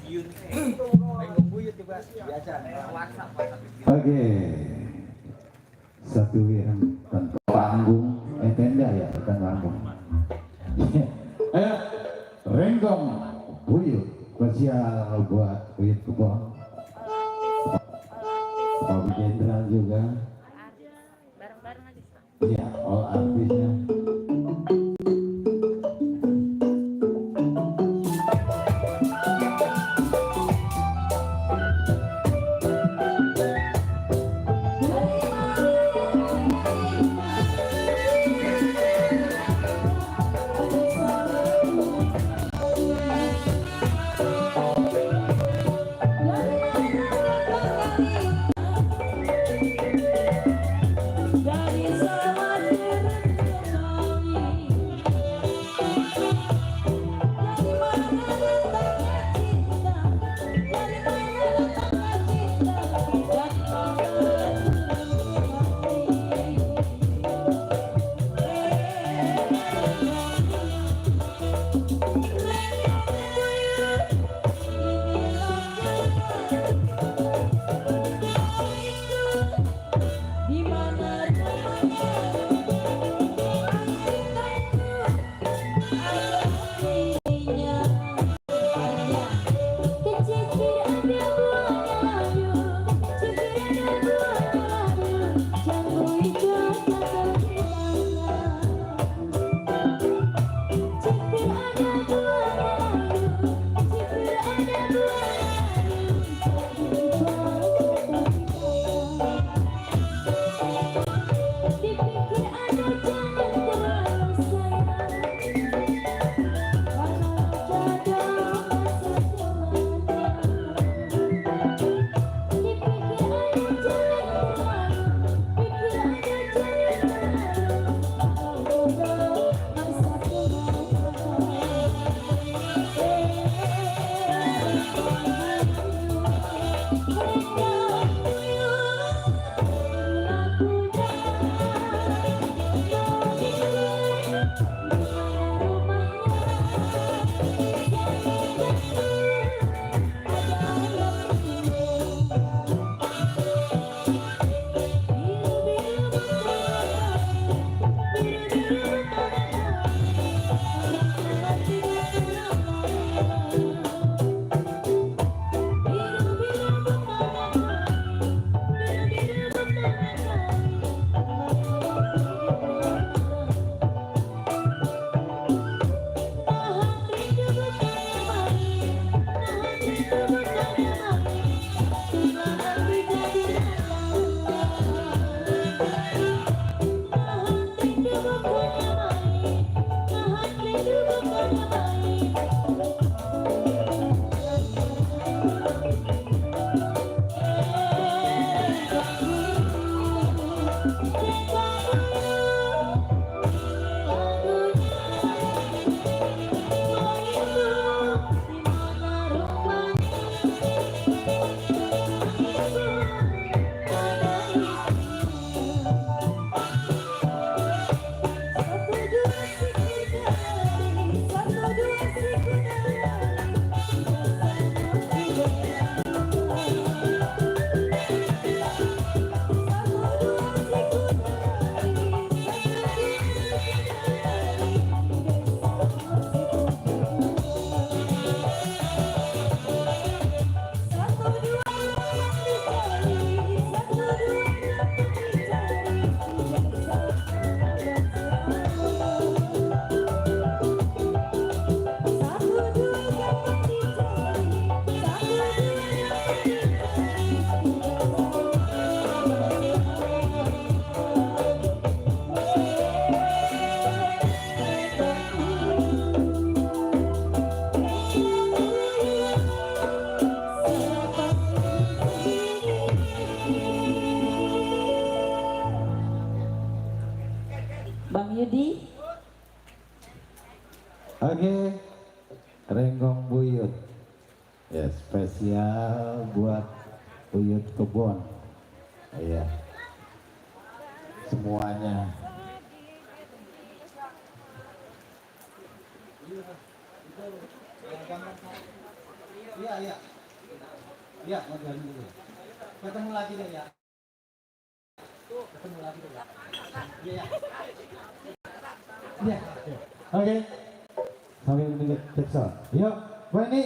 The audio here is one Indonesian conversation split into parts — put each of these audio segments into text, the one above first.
Oke, satu yang tanpa panggung, tenda ya, bukan panggung. Renggong Buyut, spesial buat Buyut Kebon. Pak Jenderal juga. Bareng-bareng aja. Iya, all artisnya. Oke, Renggong Buyut, ya spesial buat Buyut Kebon, ya semuanya. Iya, iya. Iya, mau jalan dulu. Ketemu lagi deh ya. Ketemu lagi deh ya. Iya, iya. Iya. Oke. Sambil menunggu Jackson. Yuk, Wenny.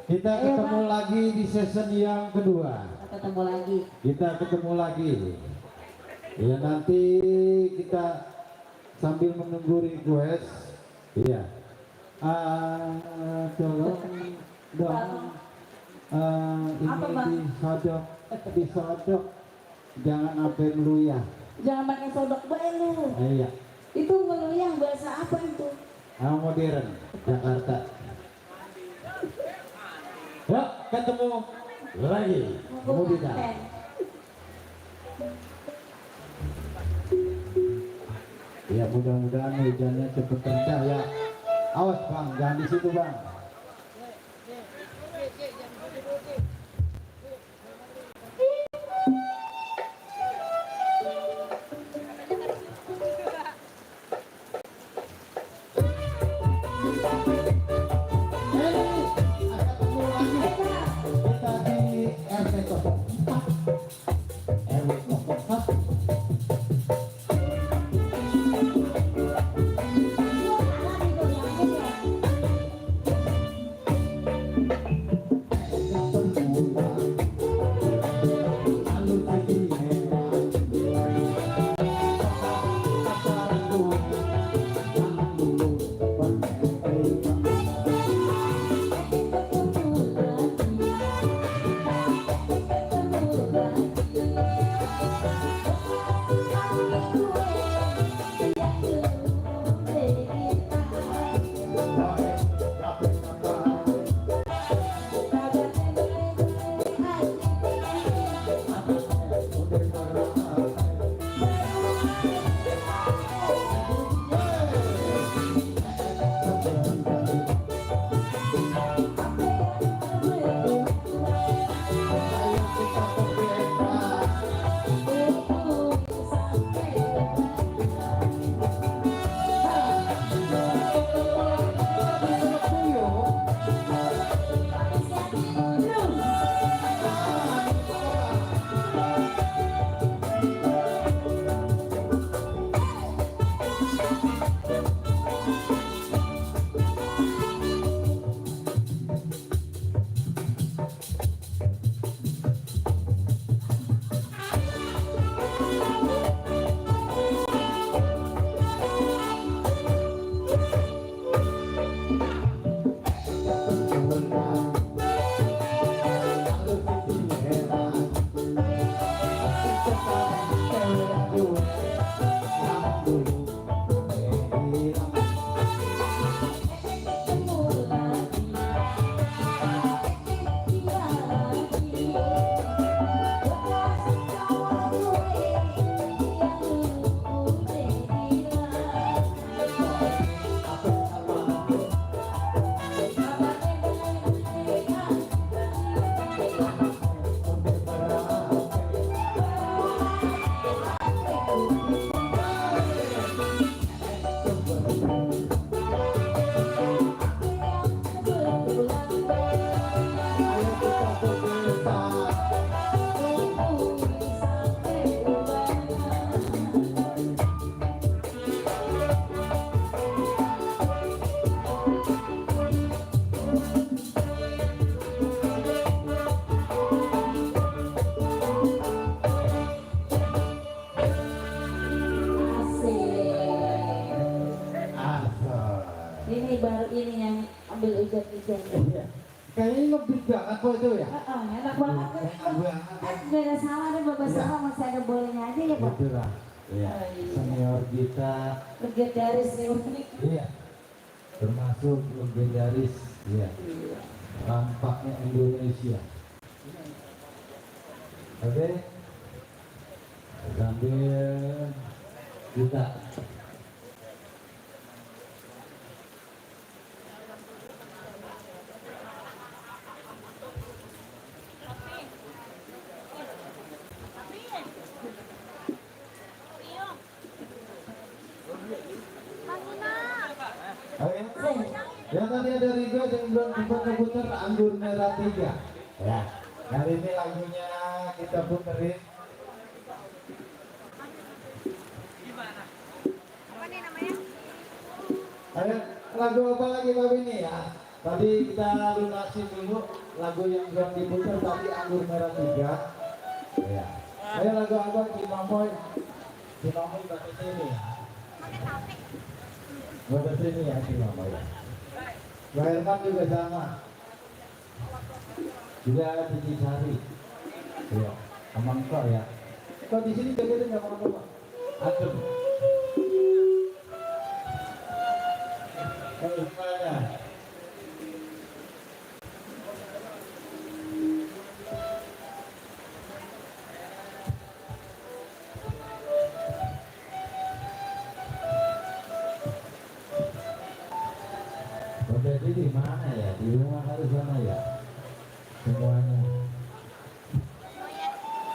Kita ketemu lagi di season yang kedua. Ketemu lagi. Kita ketemu lagi. Ya nanti kita sambil menunggu request. Iya. Tolong dong. Ini disodok. Jangan sampai lu ya. Jangan pakai sodok bae lu. Iya. Itu ngeluyang bahasa apa itu? Modern Jakarta. Yuk ketemu lagi. Kemudian. Ya mudah-mudahan hujannya cepet kencang ya. Awas bang, jangan di situ bang. Kita di RT 04 RW 04. Ini baru ini yang ambil ujian-ujian. Iya. Kayaknya ngebit banget kok itu ya. Enak banget. Gak ada salah deh, bapak salah masih ada bolehnya aja ya pak. Betul lah. Iya. Senior kita. Legendaris nih unik. Iya. Termasuk legendaris. Iya. Tampaknya Indonesia. Oke. Sambil kita Oke. Ya tadi ada Rigo yang belum diputer Anggur Merah 3. Ya, kali ini lagunya kita puterin. Gimana? Apa nih namanya? Ayo, lagu apa lagi Pak ini ya? Tadi kita lunasin dulu lagu yang belum diputar tadi Anggur Merah 3. Ya. Ayo lagu apa Cinamoy? Cinamoy bahasa sini ya. Bahasa sini ya Cinamoy. Mbak Herman juga sama. Juga Cici Sari. Iya, emang kok ya. Kok di sini jogetnya nggak mau Pak? Adem. Gimana? Jadi di mana ya? Di rumah harus sana ya? Semuanya.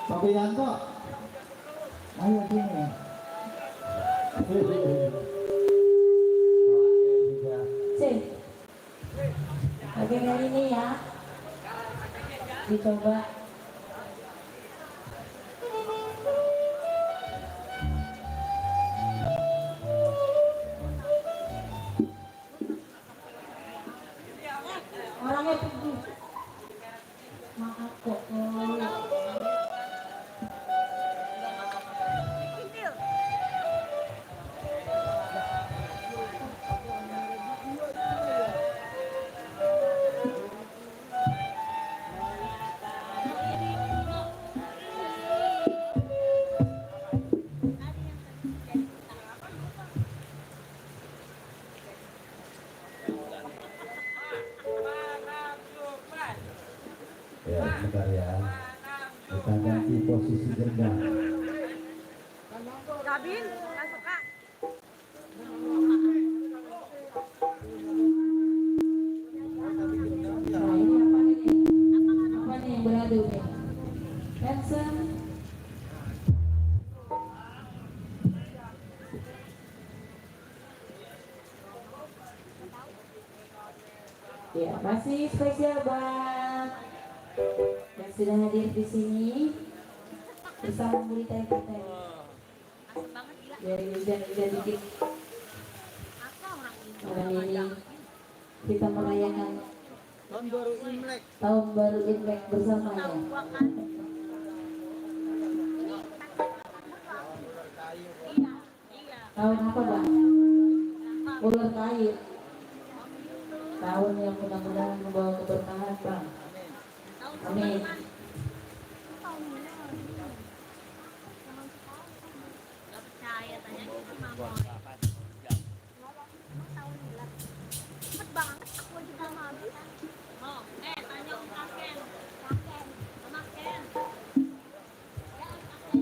Pak Yanto, ayo sini. Cek. Oke kali ini ya. Dicoba. Orangnya pergi. Maaf kok. Ya, bentar ya. Kita ganti posisi jeda. Kabin, masuk Kak. Nah ini apa nih? Apa nih yang beradu nih? Hanson. Ya, masih spesial buat yang sudah hadir di sini bersama Gurita kita. Asik banget gila. Dari hujan-hujan dikit. Apa orang ini? Malam ini kita merayakan Tahun baru Imlek. tahun baru Imlek bersama ya. Tahu gua kan. Iya, iya. Tahun apa bang? Ular kayu. Tahun yang mudah-mudahan membawa keberkahan bang. Tahun Amin. Gak percaya, tanya gitu mama. Tahun bulan. Cepet banget aku juga mau habis. Oh, tanya Om Kaken. Kaken. Sama Ken. Ya, Om Kaken.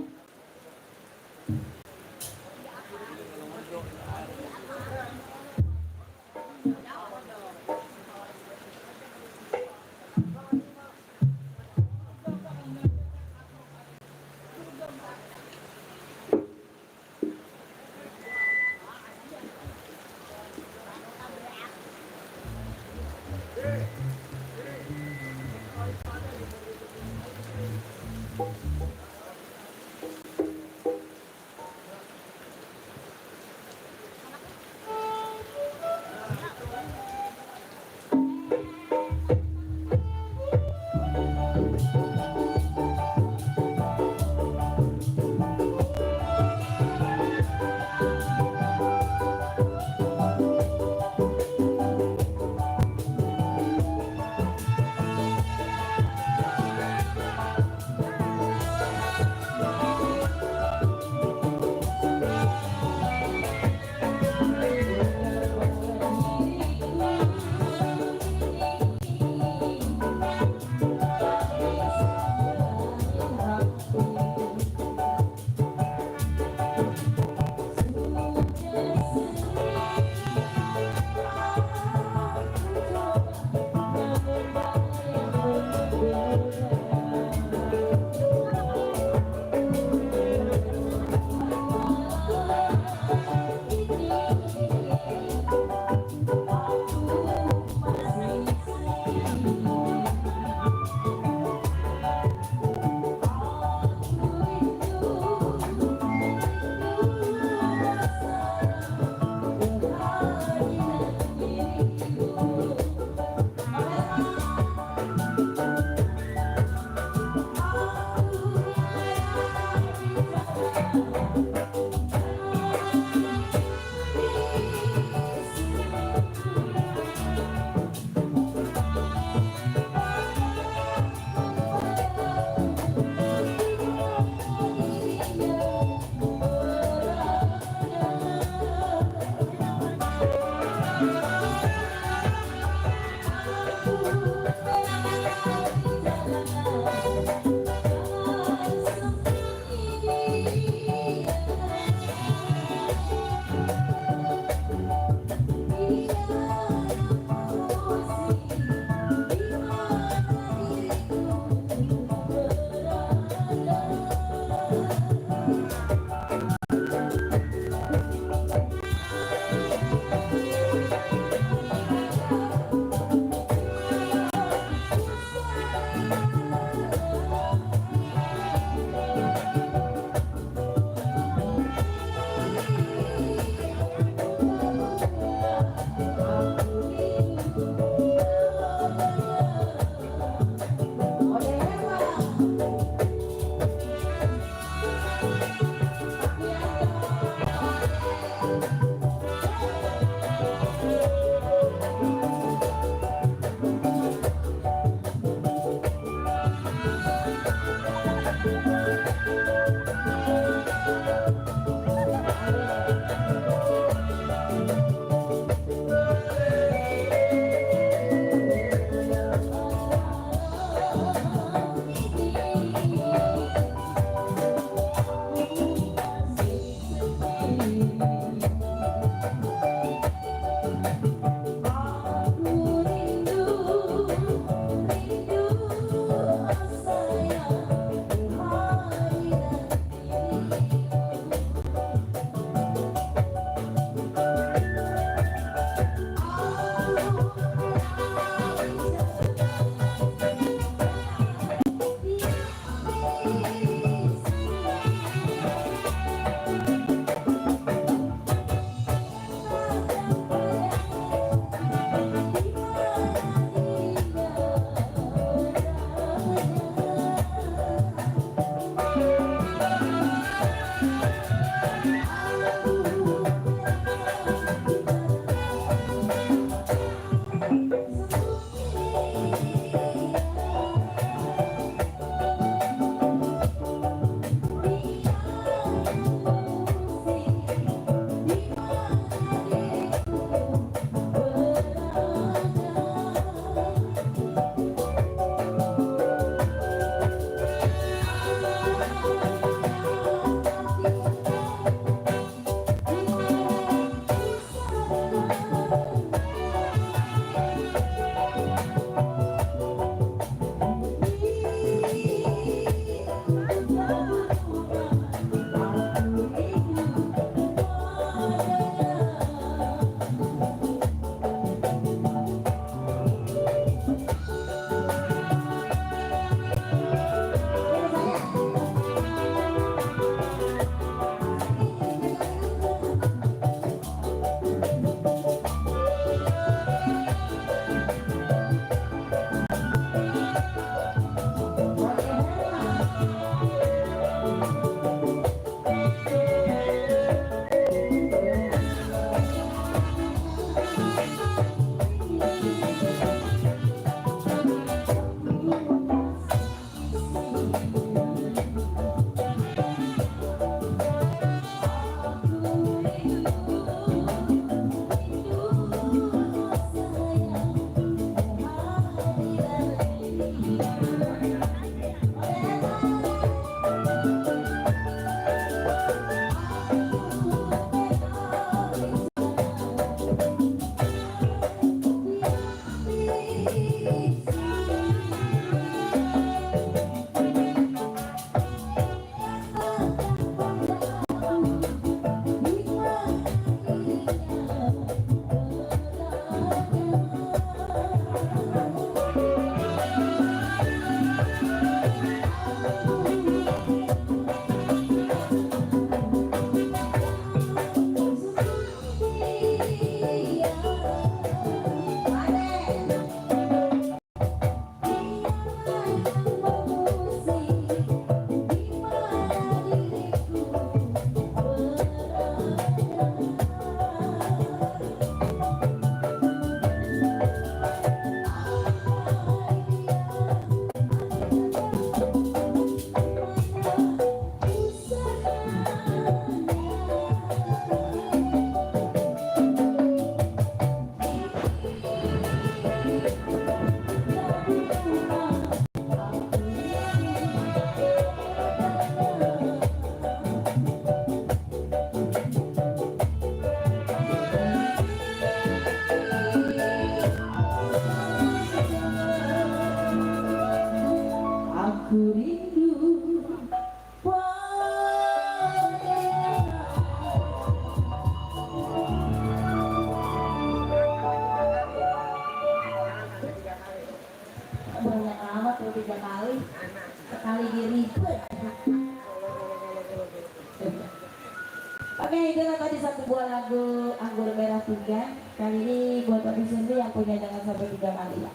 lagu Anggur Merah 3. Kali ini buat Papi sendiri yang punya jangan sampai 3 kali ya.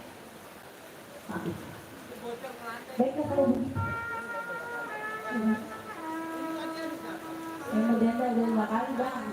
Papi. Baiklah kalau begitu. Kemudian ada 5 kali bang.